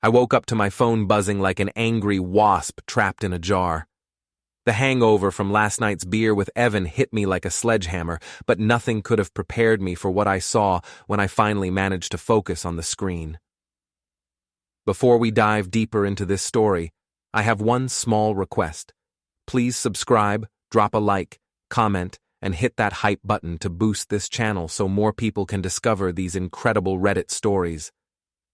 I woke up to my phone buzzing like an angry wasp trapped in a jar. The hangover from last night's beer with Evan hit me like a sledgehammer, but nothing could have prepared me for what I saw when I finally managed to focus on the screen. Before we dive deeper into this story, I have one small request. Please subscribe, drop a like, comment, and hit that hype button to boost this channel so more people can discover these incredible Reddit stories.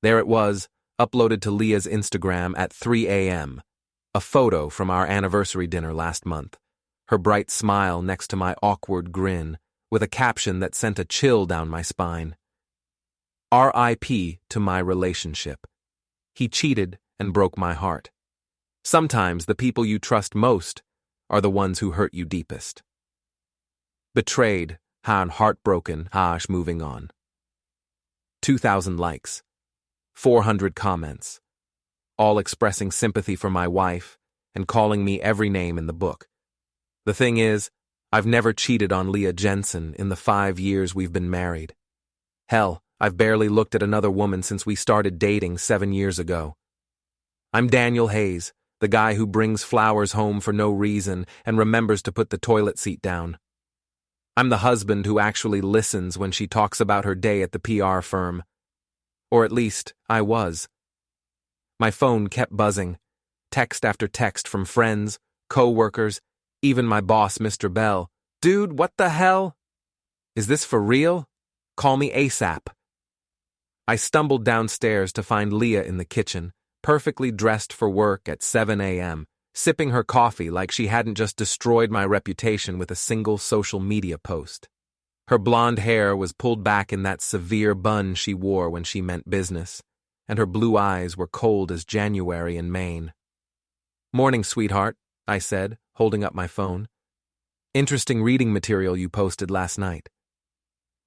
There it was, uploaded to Leah's Instagram at 3 a.m. A photo from our anniversary dinner last month. Her bright smile next to my awkward grin, with a caption that sent a chill down my spine. R.I.P. to my relationship. He cheated and broke my heart. Sometimes the people you trust most are the ones who hurt you deepest. Betrayed, and heartbroken, moving on. 2,000 likes. 400 comments. All expressing sympathy for my wife and calling me every name in the book. The thing is, I've never cheated on Leah Jensen in the 5 years we've been married. Hell, I've barely looked at another woman since we started dating 7 years ago. I'm Daniel Hayes, the guy who brings flowers home for no reason and remembers to put the toilet seat down. I'm the husband who actually listens when she talks about her day at the PR firm. Or at least, I was. My phone kept buzzing, text after text from friends, co-workers, even my boss, Mr. Bell. Dude, what the hell? Is this for real? Call me ASAP. I stumbled downstairs to find Leah in the kitchen, perfectly dressed for work at 7 a.m., sipping her coffee like she hadn't just destroyed my reputation with a single social media post. Her blonde hair was pulled back in that severe bun she wore when she meant business, and her blue eyes were cold as January in Maine. "Morning, sweetheart," I said, holding up my phone. "Interesting reading material you posted last night."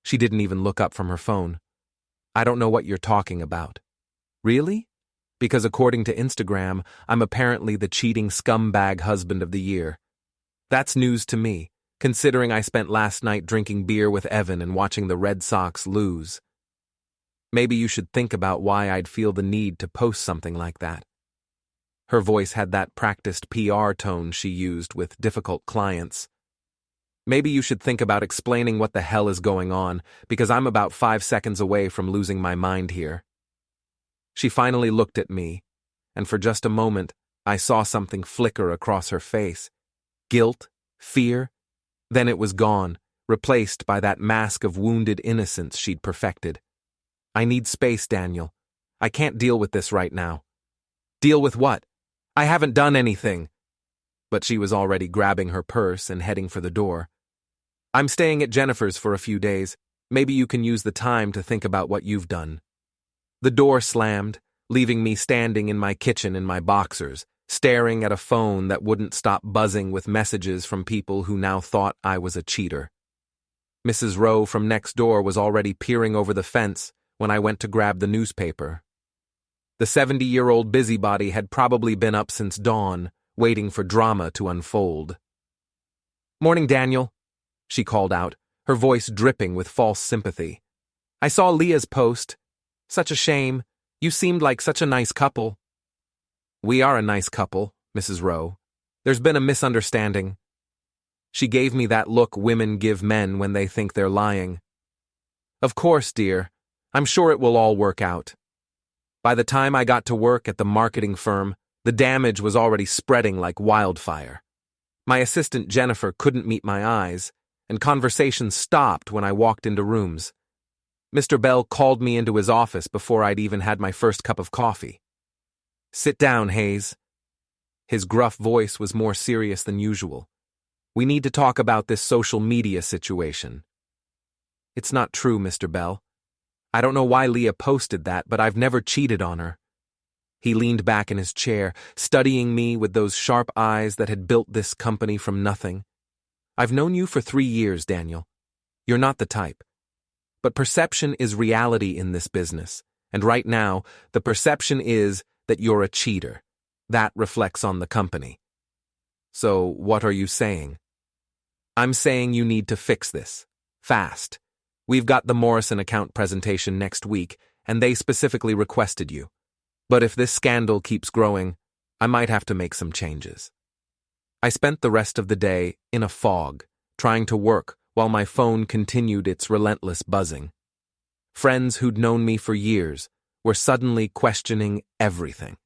She didn't even look up from her phone. "I don't know what you're talking about." "Really? Because according to Instagram, I'm apparently the cheating scumbag husband of the year. That's news to me, considering I spent last night drinking beer with Evan and watching the Red Sox lose. Maybe you should think about why I'd feel the need to post something like that." Her voice had that practiced PR tone she used with difficult clients. "Maybe you should think about explaining what the hell is going on, because I'm about 5 seconds away from losing my mind here." She finally looked at me, and for just a moment, I saw something flicker across her face. Guilt, fear. Then it was gone, replaced by that mask of wounded innocence she'd perfected. "I need space, Daniel. I can't deal with this right now." "Deal with what? I haven't done anything." But she was already grabbing her purse and heading for the door. "I'm staying at Jennifer's for a few days. Maybe you can use the time to think about what you've done." The door slammed, leaving me standing in my kitchen in my boxers, staring at a phone that wouldn't stop buzzing with messages from people who now thought I was a cheater. Mrs. Rowe from next door was already peering over the fence when I went to grab the newspaper. The 70-year-old busybody had probably been up since dawn, waiting for drama to unfold. "Morning, Daniel," she called out, her voice dripping with false sympathy. "I saw Leah's post. Such a shame. You seemed like such a nice couple." "We are a nice couple, Mrs. Rowe. There's been a misunderstanding." She gave me that look women give men when they think they're lying. "Of course, dear. I'm sure it will all work out." By the time I got to work at the marketing firm, the damage was already spreading like wildfire. My assistant Jennifer couldn't meet my eyes, and conversations stopped when I walked into rooms. Mr. Bell called me into his office before I'd even had my first cup of coffee. "Sit down, Hayes." His gruff voice was more serious than usual. "We need to talk about this social media situation." "It's not true, Mr. Bell. I don't know why Leah posted that, but I've never cheated on her." He leaned back in his chair, studying me with those sharp eyes that had built this company from nothing. "I've known you for 3 years, Daniel. You're not the type. But perception is reality in this business, and right now, the perception is that you're a cheater. That reflects on the company." "So, what are you saying?" "I'm saying you need to fix this. Fast. We've got the Morrison account presentation next week, and they specifically requested you. But if this scandal keeps growing, I might have to make some changes. I spent the rest of the day in a fog, trying to work while my phone continued its relentless buzzing. Friends who'd known me for years were suddenly questioning everything.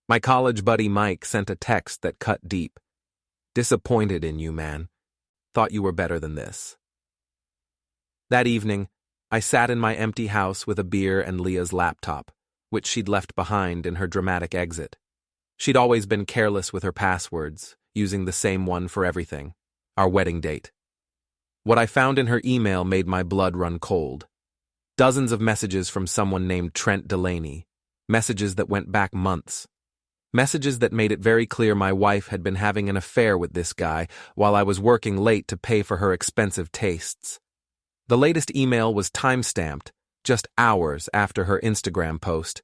My college buddy Mike sent a text that cut deep. "Disappointed in you, man. Thought you were better than this." That evening, I sat in my empty house with a beer and Leah's laptop, which she'd left behind in her dramatic exit. She'd always been careless with her passwords, using the same one for everything: our wedding date. What I found in her email made my blood run cold. Dozens of messages from someone named Trent Delaney, messages that went back months. Messages that made it very clear my wife had been having an affair with this guy while I was working late to pay for her expensive tastes. The latest email was time-stamped, just hours after her Instagram post.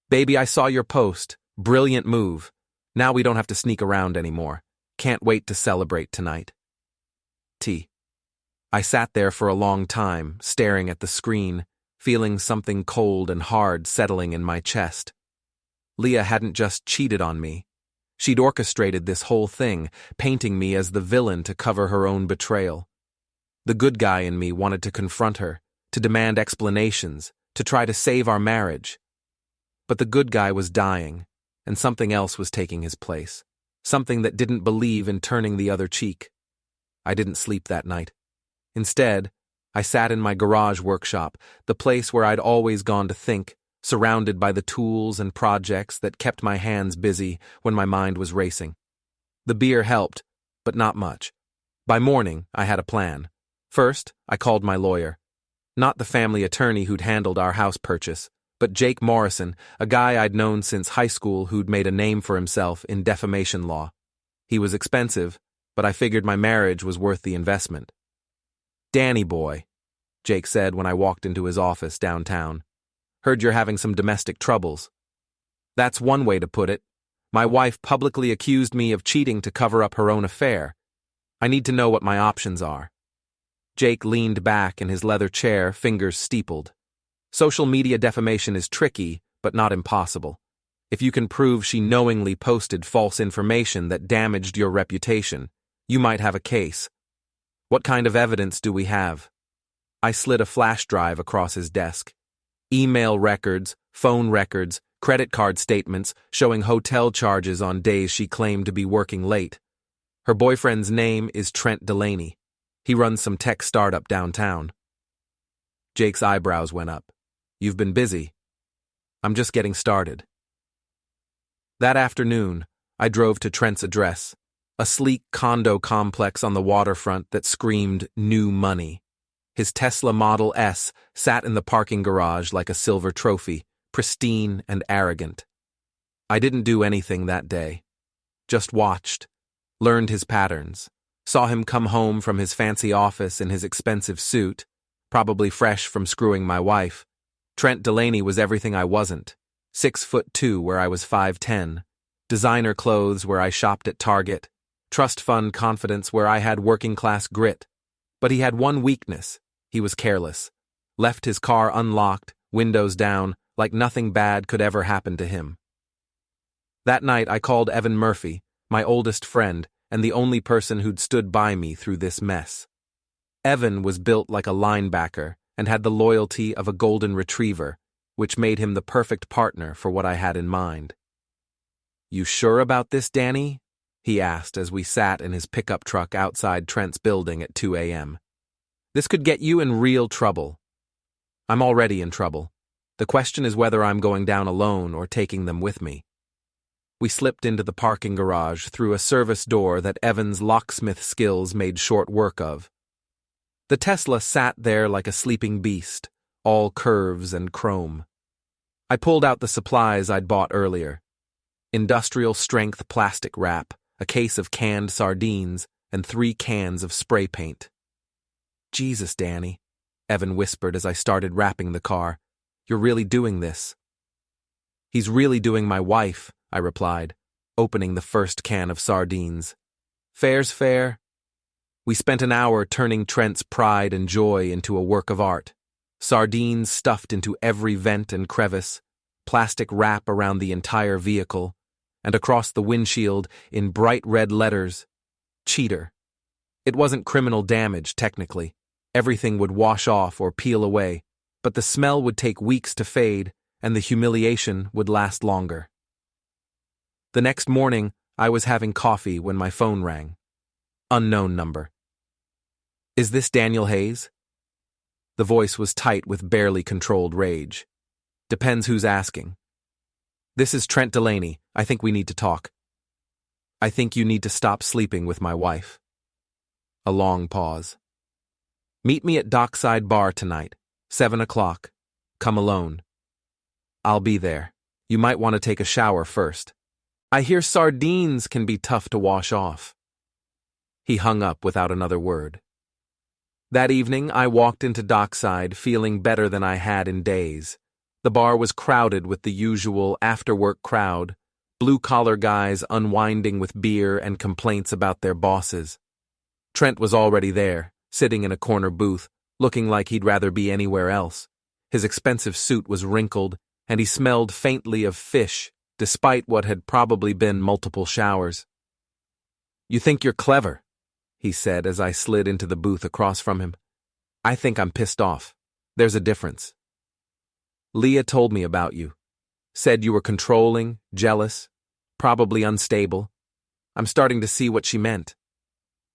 "Baby, I saw your post. Brilliant move. Now we don't have to sneak around anymore. Can't wait to celebrate tonight." T. I sat there for a long time, staring at the screen, feeling something cold and hard settling in my chest. Leah hadn't just cheated on me. She'd orchestrated this whole thing, painting me as the villain to cover her own betrayal. The good guy in me wanted to confront her, to demand explanations, to try to save our marriage. But the good guy was dying, and something else was taking his place, something that didn't believe in turning the other cheek. I didn't sleep that night. Instead, I sat in my garage workshop, the place where I'd always gone to think, surrounded by the tools and projects that kept my hands busy when my mind was racing. The beer helped, but not much. By morning, I had a plan. First, I called my lawyer. Not the family attorney who'd handled our house purchase, but Jake Morrison, a guy I'd known since high school who'd made a name for himself in defamation law. He was expensive, but I figured my marriage was worth the investment. "Danny boy," Jake said when I walked into his office downtown. "Heard you're having some domestic troubles." "That's one way to put it. My wife publicly accused me of cheating to cover up her own affair. I need to know what my options are." Jake leaned back in his leather chair, fingers steepled. "Social media defamation is tricky, but not impossible. If you can prove she knowingly posted false information that damaged your reputation, you might have a case. What kind of evidence do we have?" I slid a flash drive across his desk. Email records, phone records, credit card statements showing hotel charges on days she claimed to be working late. Her boyfriend's name is Trent Delaney. He runs some tech startup downtown. Jake's eyebrows went up. "You've been busy." "I'm just getting started." That afternoon, I drove to Trent's address, a sleek condo complex on the waterfront that screamed new money. His Tesla Model S sat in the parking garage like a silver trophy, pristine and arrogant. I didn't do anything that day. Just watched, learned his patterns, saw him come home from his fancy office in his expensive suit, probably fresh from screwing my wife. Trent Delaney was everything I wasn't. 6'2" where I was 5'10", designer clothes where I shopped at Target, trust fund confidence where I had working class grit. But he had one weakness: he was careless. Left his car unlocked, windows down, like nothing bad could ever happen to him. That night I called Evan Murphy, my oldest friend, and the only person who'd stood by me through this mess. Evan was built like a linebacker and had the loyalty of a golden retriever, which made him the perfect partner for what I had in mind. "You sure about this, Danny?" he asked as we sat in his pickup truck outside Trent's building at 2 a.m. "This could get you in real trouble." "I'm already in trouble. The question is whether I'm going down alone or taking them with me." We slipped into the parking garage through a service door that Evan's locksmith skills made short work of. The Tesla sat there like a sleeping beast, all curves and chrome. I pulled out the supplies I'd bought earlier: industrial-strength plastic wrap, a case of canned sardines, and 3 cans of spray paint. "Jesus, Danny," Evan whispered as I started wrapping the car. "You're really doing this." "He's really doing my wife," I replied, opening the first can of sardines. "Fair's fair." We spent an hour turning Trent's pride and joy into a work of art. Sardines stuffed into every vent and crevice, plastic wrap around the entire vehicle, and across the windshield, in bright red letters, cheater. It wasn't criminal damage, technically. Everything would wash off or peel away, but the smell would take weeks to fade, and the humiliation would last longer. The next morning, I was having coffee when my phone rang. Unknown number. "Is this Daniel Hayes?" The voice was tight with barely controlled rage. "Depends who's asking." "This is Trent Delaney. I think we need to talk." "I think you need to stop sleeping with my wife." A long pause. "Meet me at Dockside Bar tonight, 7 o'clock. Come alone." "I'll be there. You might want to take a shower first. I hear sardines can be tough to wash off." He hung up without another word. That evening, I walked into Dockside feeling better than I had in days. The bar was crowded with the usual after-work crowd, blue-collar guys unwinding with beer and complaints about their bosses. Trent was already there, sitting in a corner booth, looking like he'd rather be anywhere else. His expensive suit was wrinkled, and he smelled faintly of fish, despite what had probably been multiple showers. "You think you're clever," he said as I slid into the booth across from him. "I think I'm pissed off. There's a difference. Leah told me about you. Said you were controlling, jealous, probably unstable. I'm starting to see what she meant."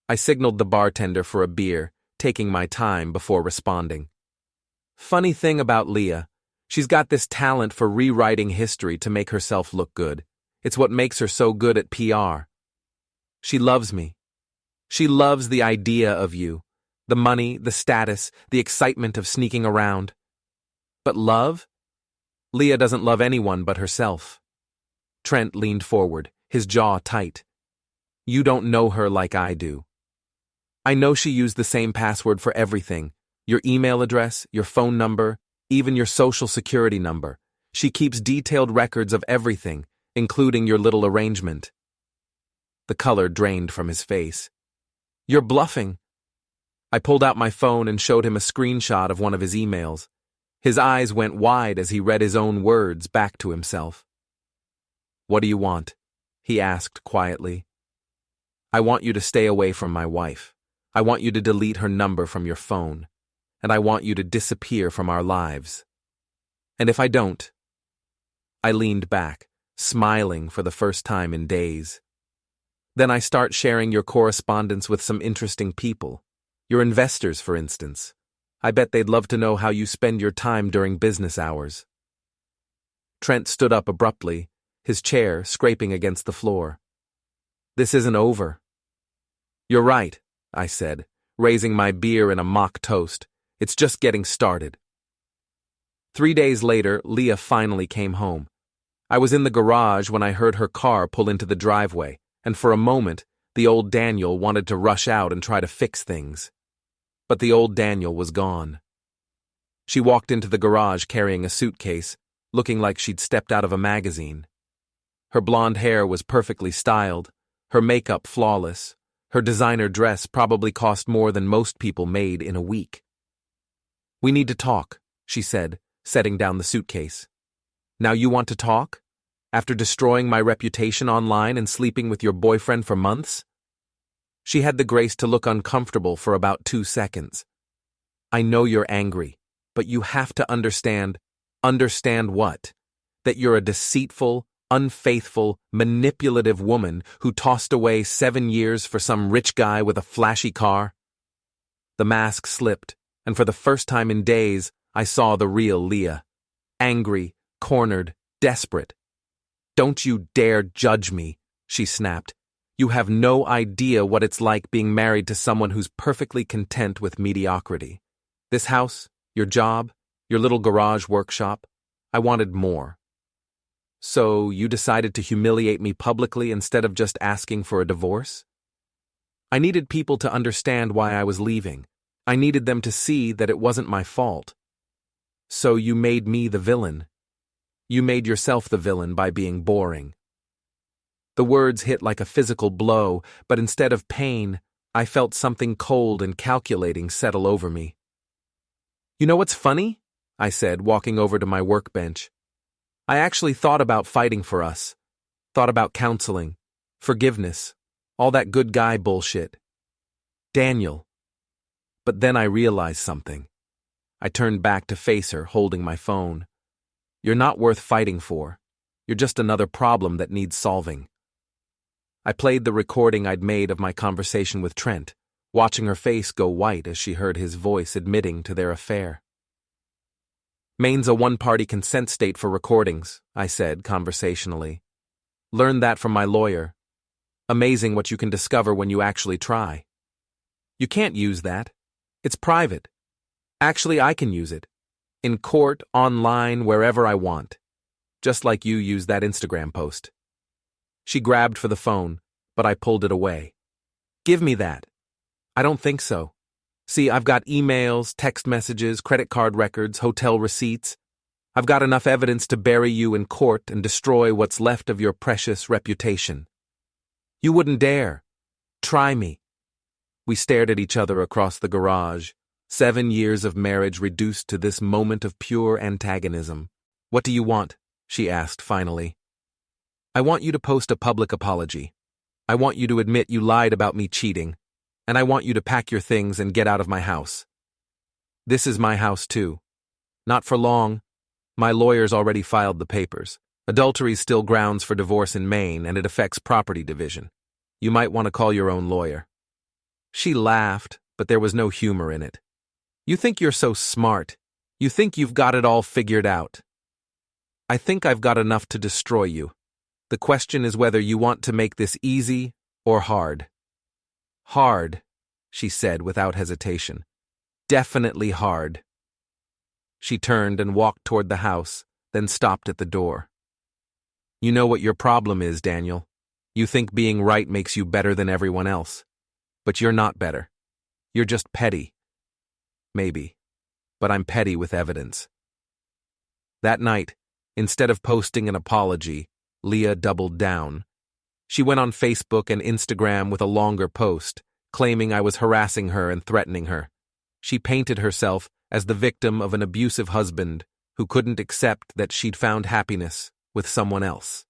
I signaled the bartender for a beer, taking my time before responding. "Funny thing about Leah, she's got this talent for rewriting history to make herself look good. It's what makes her so good at PR. She loves me. She loves the idea of you, the money, the status, the excitement of sneaking around. But love? Leah doesn't love anyone but herself." Trent leaned forward, his jaw tight. "You don't know her like I do. I know she used the same password for everything, your email address, your phone number, even your social security number. She keeps detailed records of everything, including your little arrangement." The color drained from his face. "You're bluffing." I pulled out my phone and showed him a screenshot of one of his emails. His eyes went wide as he read his own words back to himself. "What do you want?" he asked quietly. "I want you to stay away from my wife. I want you to delete her number from your phone. And I want you to disappear from our lives. And if I don't..." I leaned back, smiling for the first time in days. "Then I start sharing your correspondence with some interesting people. Your investors, for instance. I bet they'd love to know how you spend your time during business hours." Trent stood up abruptly, his chair scraping against the floor. "This isn't over." "You're right," I said, raising my beer in a mock toast. "It's just getting started." 3 days later, Leah finally came home. I was in the garage when I heard her car pull into the driveway, and for a moment, the old Daniel wanted to rush out and try to fix things. But the old Daniel was gone. She walked into the garage carrying a suitcase, looking like she'd stepped out of a magazine. Her blonde hair was perfectly styled, her makeup flawless, her designer dress probably cost more than most people made in a week. "We need to talk," she said, setting down the suitcase. "Now you want to talk? After destroying my reputation online and sleeping with your boyfriend for months?" She had the grace to look uncomfortable for about 2 seconds. "I know you're angry, but you have to understand." "Understand what? That you're a deceitful, unfaithful, manipulative woman who tossed away 7 years for some rich guy with a flashy car?" The mask slipped, and for the first time in days, I saw the real Leah. Angry, cornered, desperate. "Don't you dare judge me," she snapped. "You have no idea what it's like being married to someone who's perfectly content with mediocrity. This house, your job, your little garage workshop, I wanted more. So you decided to humiliate me publicly instead of just asking for a divorce?" I needed people to understand why I was leaving. I needed them to see that it wasn't my fault. "So you made me the villain. You made yourself the villain by being boring." The words hit like a physical blow, but instead of pain, I felt something cold and calculating settle over me. "You know what's funny?" I said, walking over to my workbench. I actually thought about fighting for us. Thought about counseling, forgiveness, all that good guy bullshit. Daniel. But then I realized something. I turned back to face her, holding my phone. You're not worth fighting for. You're just another problem that needs solving. I played the recording I'd made of my conversation with Trent, watching her face go white as she heard his voice admitting to their affair. Maine's a one-party consent state for recordings, I said conversationally. Learned that from my lawyer. Amazing what you can discover when you actually try. You can't use that. It's private. Actually, I can use it. In court, online, wherever I want. Just like you used that Instagram post. She grabbed for the phone, but I pulled it away. Give me that. I don't think so. See, I've got emails, text messages, credit card records, hotel receipts. I've got enough evidence to bury you in court and destroy what's left of your precious reputation. You wouldn't dare. Try me. We stared at each other across the garage. 7 years of marriage reduced to this moment of pure antagonism. What do you want? She asked finally. I want you to post a public apology. I want you to admit you lied about me cheating. And I want you to pack your things and get out of my house. This is my house too. Not for long. My lawyer's already filed the papers. Adultery's still grounds for divorce in Maine, and it affects property division. You might want to call your own lawyer. She laughed, but there was no humor in it. You think you're so smart. You think you've got it all figured out. I think I've got enough to destroy you. The question is whether you want to make this easy or hard. Hard, she said without hesitation. Definitely hard. She turned and walked toward the house, then stopped at the door. You know what your problem is, Daniel. You think being right makes you better than everyone else. But you're not better. You're just petty. Maybe. But I'm petty with evidence. That night, instead of posting an apology, Leah doubled down. She went on Facebook and Instagram with a longer post, claiming I was harassing her and threatening her. She painted herself as the victim of an abusive husband who couldn't accept that she'd found happiness with someone else.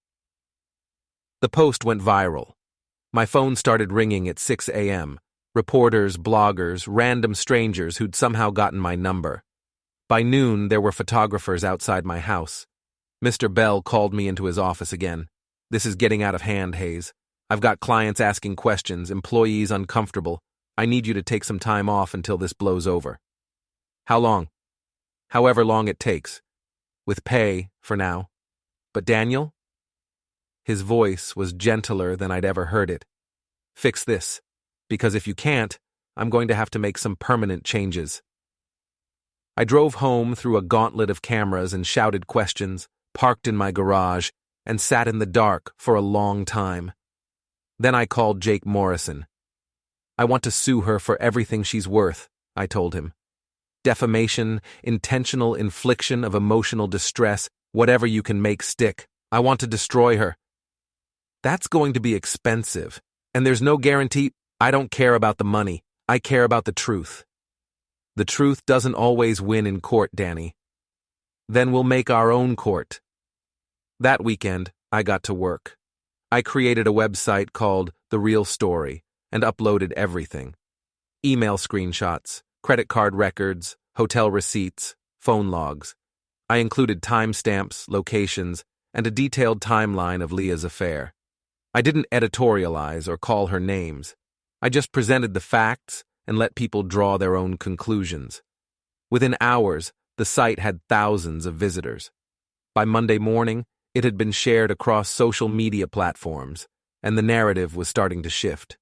The post went viral. My phone started ringing at 6 a.m. Reporters, bloggers, random strangers who'd somehow gotten my number. By noon, there were photographers outside my house. Mr. Bell called me into his office again. This is getting out of hand, Hayes. I've got clients asking questions, employees uncomfortable. I need you to take some time off until this blows over. How long? However long it takes. With pay, for now. But Daniel? His voice was gentler than I'd ever heard it. Fix this, because if you can't, I'm going to have to make some permanent changes. I drove home through a gauntlet of cameras and shouted questions, parked in my garage, and sat in the dark for a long time. Then I called Jake Morrison. I want to sue her for everything she's worth, I told him. Defamation, intentional infliction of emotional distress, whatever you can make stick. I want to destroy her. That's going to be expensive, and there's no guarantee. I don't care about the money. I care about the truth. The truth doesn't always win in court, Danny. Then we'll make our own court. That weekend, I got to work. I created a website called The Real Story and uploaded everything. Email screenshots, credit card records, hotel receipts, phone logs. I included timestamps, locations, and a detailed timeline of Leah's affair. I didn't editorialize or call her names. I just presented the facts and let people draw their own conclusions. Within hours, the site had thousands of visitors. By Monday morning, it had been shared across social media platforms, and the narrative was starting to shift.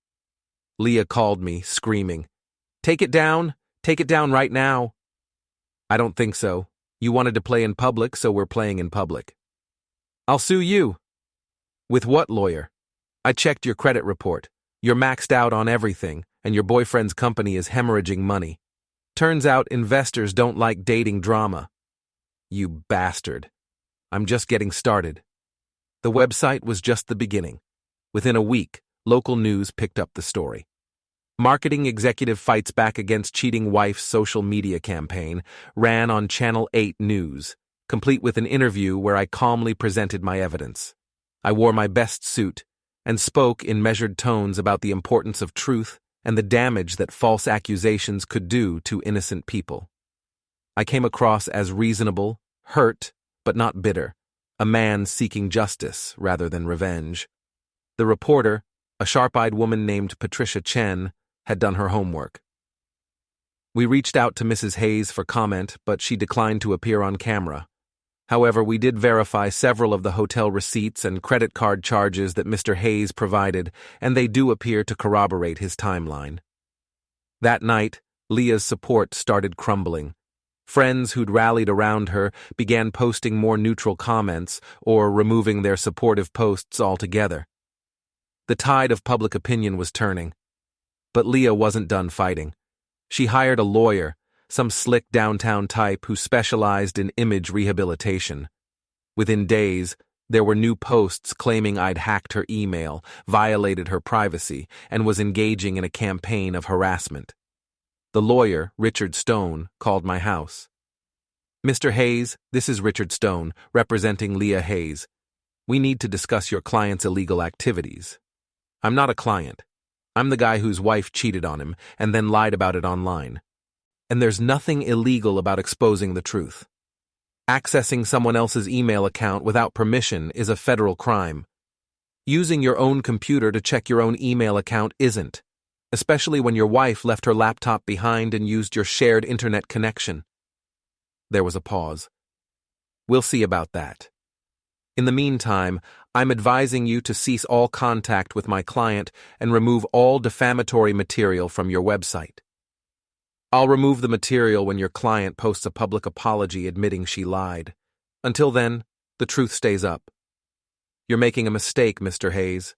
Leah called me, screaming, Take it down right now." "I don't think so. You wanted to play in public, so we're playing in public." "I'll sue you." "With what lawyer? I checked your credit report. You're maxed out on everything, and your boyfriend's company is hemorrhaging money. Turns out investors don't like dating drama." "You bastard. I'm just getting started." The website was just the beginning. Within a week, local news picked up the story. Marketing executive fights back against cheating wife's social media campaign ran on Channel 8 News. complete with an interview where I calmly presented my evidence. I wore my best suit and spoke in measured tones about the importance of truth and the damage that false accusations could do to innocent people. I came across as reasonable, hurt, but not bitter, a man seeking justice rather than revenge. The reporter, a sharp-eyed woman named Patricia Chen, had done her homework. We reached out to Mrs. Hayes for comment, but she declined to appear on camera. However, we did verify several of the hotel receipts and credit card charges that Mr. Hayes provided, and they do appear to corroborate his timeline. That night, Leah's support started crumbling. Friends who'd rallied around her began posting more neutral comments or removing their supportive posts altogether. The tide of public opinion was turning. But Leah wasn't done fighting. She hired a lawyer, some slick downtown type who specialized in image rehabilitation. Within days, there were new posts claiming I'd hacked her email, violated her privacy, and was engaging in a campaign of harassment. The lawyer, Richard Stone, called my house. "Mr. Hayes, this is Richard Stone, representing Leah Hayes. We need to discuss your client's illegal activities." "I'm not a client. I'm the guy whose wife cheated on him and then lied about it online. And there's nothing illegal about exposing the truth. Accessing someone else's email account without permission is a federal crime. Using your own computer to check your own email account isn't, especially when your wife left her laptop behind and used your shared internet connection." There was a pause. "We'll see about that. In the meantime, I'm advising you to cease all contact with my client and remove all defamatory material from your website. I'll remove the material when your client posts a public apology admitting she lied. Until then, the truth stays up. You're making a mistake, Mr. Hayes."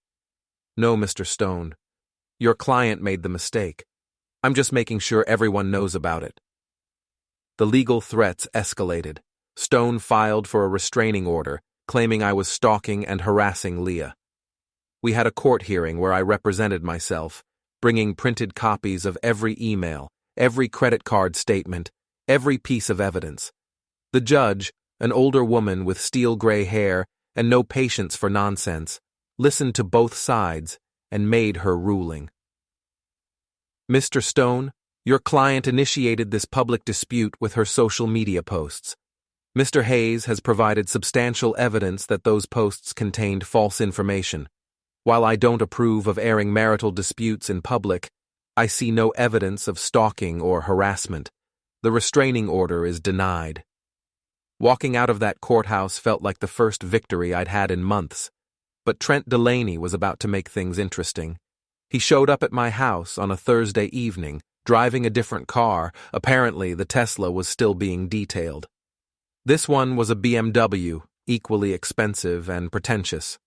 "No, Mr. Stone. Your client made the mistake. I'm just making sure everyone knows about it." The legal threats escalated. Stone filed for a restraining order, claiming I was stalking and harassing Leah. We had a court hearing where I represented myself, bringing printed copies of every email, every credit card statement, every piece of evidence. The judge, an older woman with steel-gray hair and no patience for nonsense, listened to both sides and made her ruling. "Mr. Stone, your client initiated this public dispute with her social media posts. Mr. Hayes has provided substantial evidence that those posts contained false information. While I don't approve of airing marital disputes in public, I see no evidence of stalking or harassment. The restraining order is denied." Walking out of that courthouse felt like the first victory I'd had in months. But Trent Delaney was about to make things interesting. He showed up at my house on a Thursday evening, driving a different car. Apparently, the Tesla was still being detailed. This one was a BMW, equally expensive and pretentious.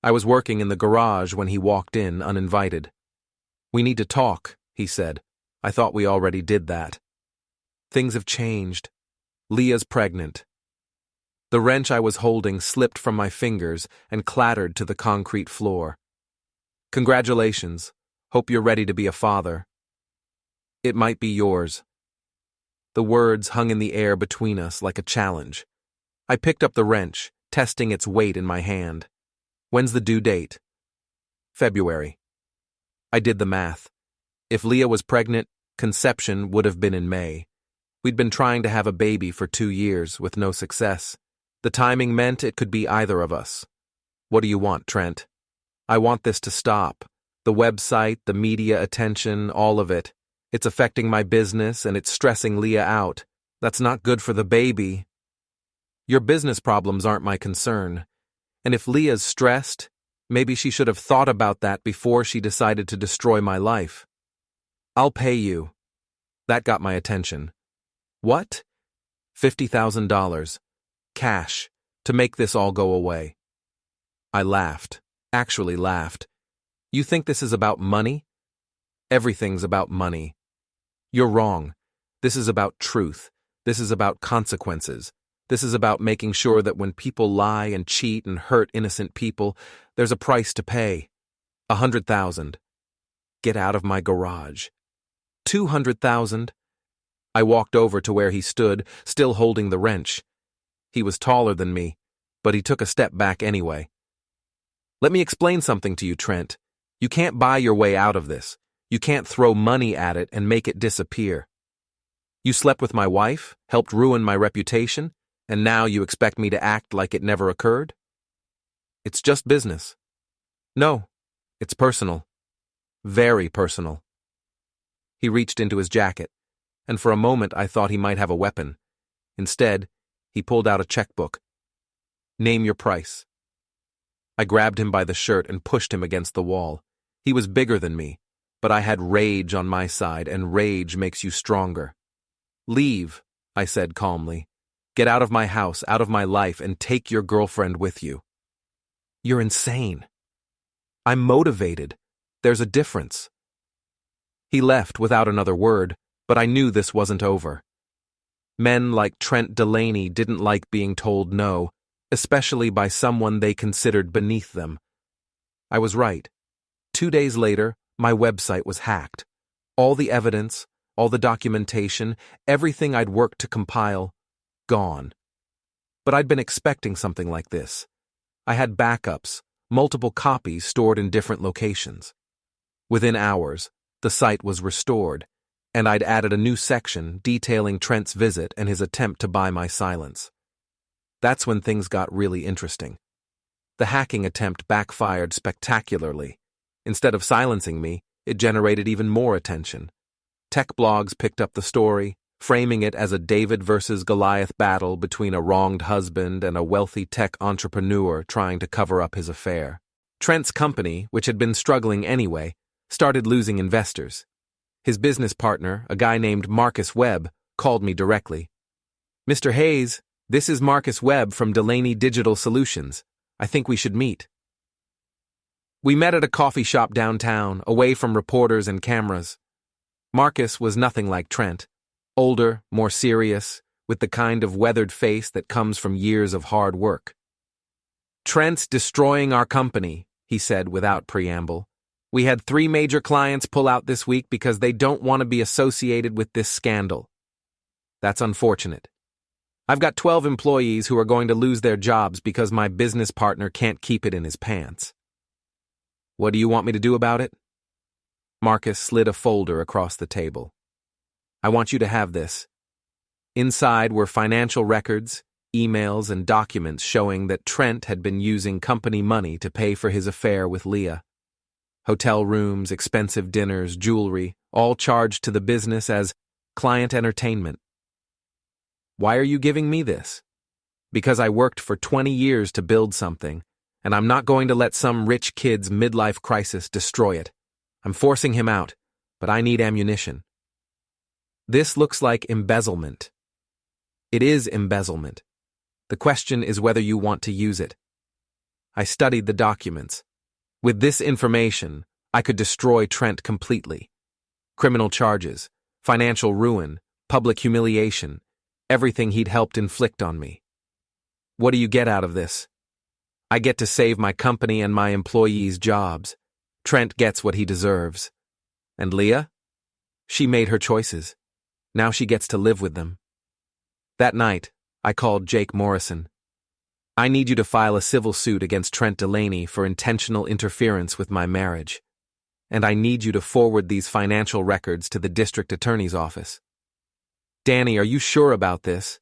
I was working in the garage when he walked in uninvited. "We need to talk," he said. "I thought we already did that." "Things have changed. Leah's pregnant." The wrench I was holding slipped from my fingers and clattered to the concrete floor. "Congratulations. Hope you're ready to be a father." "It might be yours." The words hung in the air between us like a challenge. I picked up the wrench, testing its weight in my hand. "When's the due date?" "February." I did the math. If Leah was pregnant, conception would have been in May. We'd been trying to have a baby for 2 years with no success. The timing meant it could be either of us. "What do you want, Trent?" "I want this to stop. The website, the media attention, all of it. It's affecting my business and it's stressing Leah out. That's not good for the baby." "Your business problems aren't my concern. And if Leah's stressed, maybe she should have thought about that before she decided to destroy my life." "I'll pay you." That got my attention. "What?" $50,000. Cash, to make this all go away. I laughed, actually laughed. "You think this is about money?" "Everything's about money." "You're wrong. This is about truth. This is about consequences. This is about making sure that when people lie and cheat and hurt innocent people, there's a price to pay. 100,000. Get out of my garage. 200,000. I walked over to where he stood, still holding the wrench. He was taller than me, but he took a step back anyway. Let me explain something to you, Trent. You can't buy your way out of this. You can't throw money at it and make it disappear. You slept with my wife, helped ruin my reputation, and now you expect me to act like it never occurred? It's just business. No, it's personal. Very personal. He reached into his jacket, and for a moment I thought he might have a weapon. Instead, he pulled out a checkbook. Name your price. I grabbed him by the shirt and pushed him against the wall. He was bigger than me, but I had rage on my side, and rage makes you stronger. Leave, I said calmly. Get out of my house, out of my life, and take your girlfriend with you. You're insane. I'm motivated. There's a difference. He left without another word, but I knew this wasn't over. Men like Trent Delaney didn't like being told no, especially by someone they considered beneath them. I was right. 2 days later, my website was hacked. All the evidence, all the documentation, everything I'd worked to compile, gone. But I'd been expecting something like this. I had backups, multiple copies stored in different locations. Within hours, the site was restored, and I'd added a new section detailing Trent's visit and his attempt to buy my silence. That's when things got really interesting. The hacking attempt backfired spectacularly. Instead of silencing me, it generated even more attention. Tech blogs picked up the story, framing it as a David versus Goliath battle between a wronged husband and a wealthy tech entrepreneur trying to cover up his affair. Trent's company, which had been struggling anyway, started losing investors. His business partner, a guy named Marcus Webb, called me directly. Mr. Hayes, this is Marcus Webb from Delaney Digital Solutions. I think we should meet. We met at a coffee shop downtown, away from reporters and cameras. Marcus was nothing like Trent. Older, more serious, with the kind of weathered face that comes from years of hard work. Trent's destroying our company, he said without preamble. We had 3 major clients pull out this week because they don't want to be associated with this scandal. That's unfortunate. I've got 12 employees who are going to lose their jobs because my business partner can't keep it in his pants. What do you want me to do about it? Marcus slid a folder across the table. I want you to have this. Inside were financial records, emails, and documents showing that Trent had been using company money to pay for his affair with Leah. Hotel rooms, expensive dinners, jewelry, all charged to the business as client entertainment. Why are you giving me this? Because I worked for 20 years to build something, and I'm not going to let some rich kid's midlife crisis destroy it. I'm forcing him out, but I need ammunition. This looks like embezzlement. It is embezzlement. The question is whether you want to use it. I studied the documents. With this information, I could destroy Trent completely. Criminal charges, financial ruin, public humiliation, everything he'd helped inflict on me. What do you get out of this? I get to save my company and my employees' jobs. Trent gets what he deserves. And Leah? She made her choices. Now she gets to live with them. That night, I called Jake Morrison. I need you to file a civil suit against Trent Delaney for intentional interference with my marriage. And I need you to forward these financial records to the district attorney's office. Danny, are you sure about this?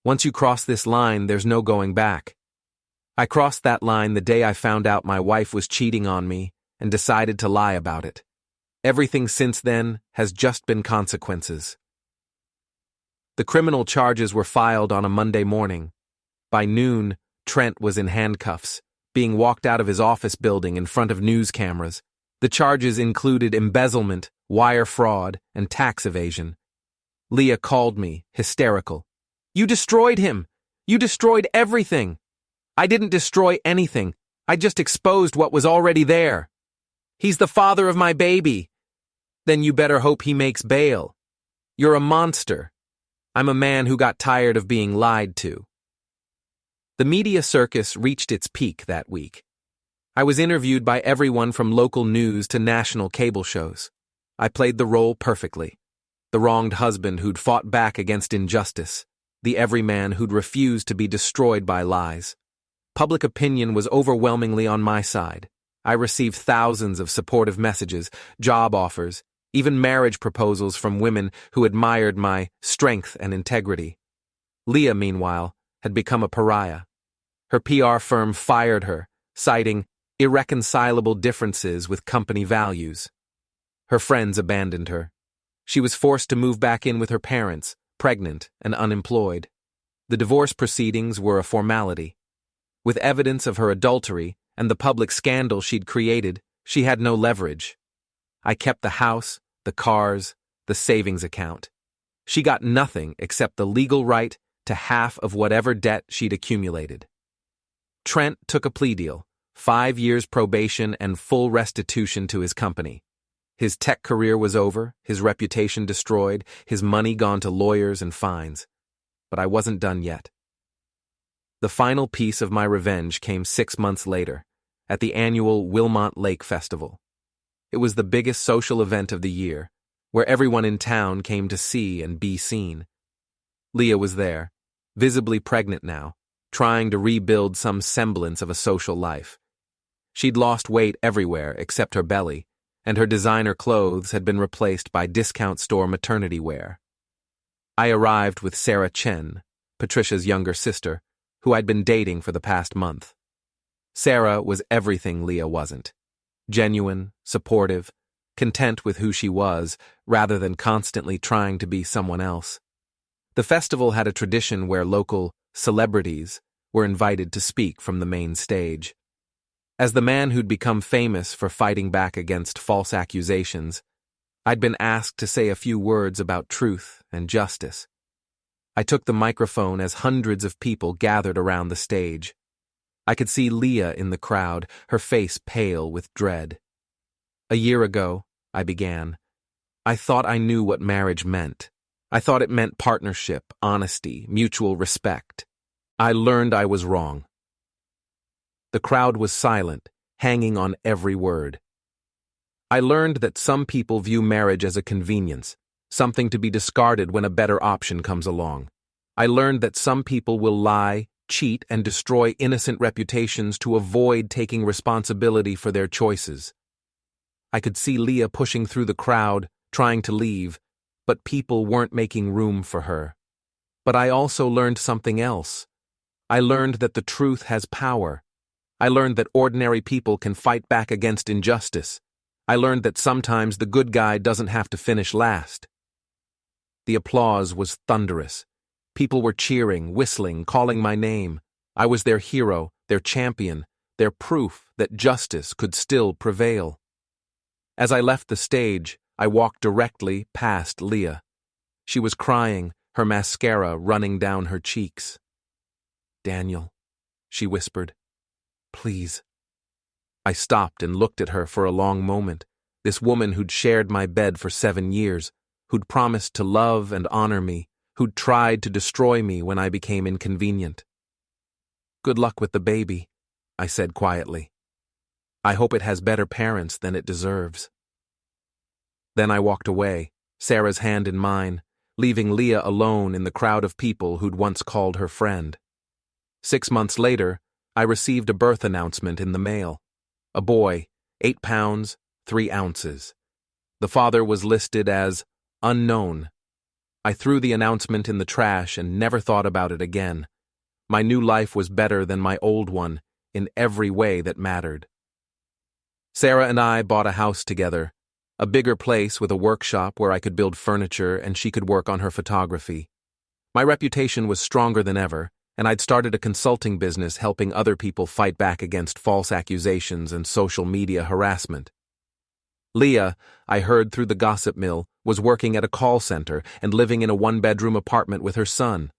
Once you cross this line, there's no going back. I crossed that line the day I found out my wife was cheating on me and decided to lie about it. Everything since then has just been consequences. The criminal charges were filed on a Monday morning. By noon, Trent was in handcuffs, being walked out of his office building in front of news cameras. The charges included embezzlement, wire fraud, and tax evasion. Leah called me, hysterical. You destroyed him! You destroyed everything! I didn't destroy anything. I just exposed what was already there. He's the father of my baby. Then you better hope he makes bail. You're a monster. I'm a man who got tired of being lied to. The media circus reached its peak that week. I was interviewed by everyone from local news to national cable shows. I played the role perfectly. The wronged husband who'd fought back against injustice. the everyman who'd refused to be destroyed by lies. Public opinion was overwhelmingly on my side. I received thousands of supportive messages, job offers, even marriage proposals from women who admired my strength and integrity. Leah, meanwhile, had become a pariah. Her PR firm fired her, citing irreconcilable differences with company values. Her friends abandoned her. She was forced to move back in with her parents, pregnant and unemployed. The divorce proceedings were a formality. With evidence of her adultery and the public scandal she'd created, she had no leverage. I kept the house, the cars, the savings account. She got nothing except the legal right to half of whatever debt she'd accumulated. Trent took a plea deal, 5 years probation and full restitution to his company. His tech career was over, his reputation destroyed, his money gone to lawyers and fines. But I wasn't done yet. The final piece of my revenge came 6 months later, at the annual Wilmont Lake Festival. It was the biggest social event of the year, where everyone in town came to see and be seen. Leah was there, visibly pregnant now, trying to rebuild some semblance of a social life. She'd lost weight everywhere except her belly, and her designer clothes had been replaced by discount store maternity wear. I arrived with Sarah Chen, Patricia's younger sister, who I'd been dating for the past month. Sarah was everything Leah wasn't. Genuine, supportive, content with who she was, rather than constantly trying to be someone else. The festival had a tradition where local celebrities were invited to speak from the main stage. As the man who'd become famous for fighting back against false accusations, I'd been asked to say a few words about truth and justice. I took the microphone as hundreds of people gathered around the stage. I could see Leah in the crowd, her face pale with dread. "A year ago," I began, "I thought I knew what marriage meant. I thought it meant partnership, honesty, mutual respect. I learned I was wrong." The crowd was silent, hanging on every word. I learned that some people view marriage as a convenience, something to be discarded when a better option comes along. I learned that some people will lie, cheat, and destroy innocent reputations to avoid taking responsibility for their choices. I could see Leah pushing through the crowd, trying to leave, but people weren't making room for her. But I also learned something else. I learned that the truth has power. I learned that ordinary people can fight back against injustice. I learned that sometimes the good guy doesn't have to finish last. The applause was thunderous. People were cheering, whistling, calling my name. I was their hero, their champion, their proof that justice could still prevail. As I left the stage, I walked directly past Leah. She was crying, her mascara running down her cheeks. "Daniel," she whispered, "please." I stopped and looked at her for a long moment, this woman who'd shared my bed for 7 years, who'd promised to love and honor me, who'd tried to destroy me when I became inconvenient. "Good luck with the baby," I said quietly. "I hope it has better parents than it deserves." Then I walked away, Sarah's hand in mine, leaving Leah alone in the crowd of people who'd once called her friend. 6 months later, I received a birth announcement in the mail. A boy, 8 pounds, 3 ounces. The father was listed as unknown. I threw the announcement in the trash and never thought about it again. My new life was better than my old one in every way that mattered. Sarah and I bought a house together, a bigger place with a workshop where I could build furniture and she could work on her photography. My reputation was stronger than ever, and I'd started a consulting business helping other people fight back against false accusations and social media harassment. Leah, I heard through the gossip mill, was working at a call center and living in a 1-bedroom apartment with her son.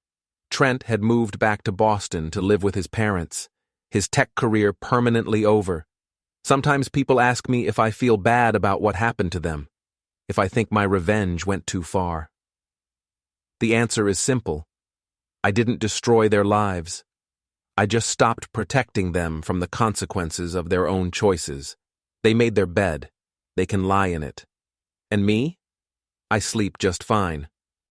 Trent had moved back to Boston to live with his parents, his tech career permanently over. Sometimes people ask me if I feel bad about what happened to them, if I think my revenge went too far. The answer is simple. I didn't destroy their lives. I just stopped protecting them from the consequences of their own choices. They made their bed. They can lie in it. And me? I sleep just fine.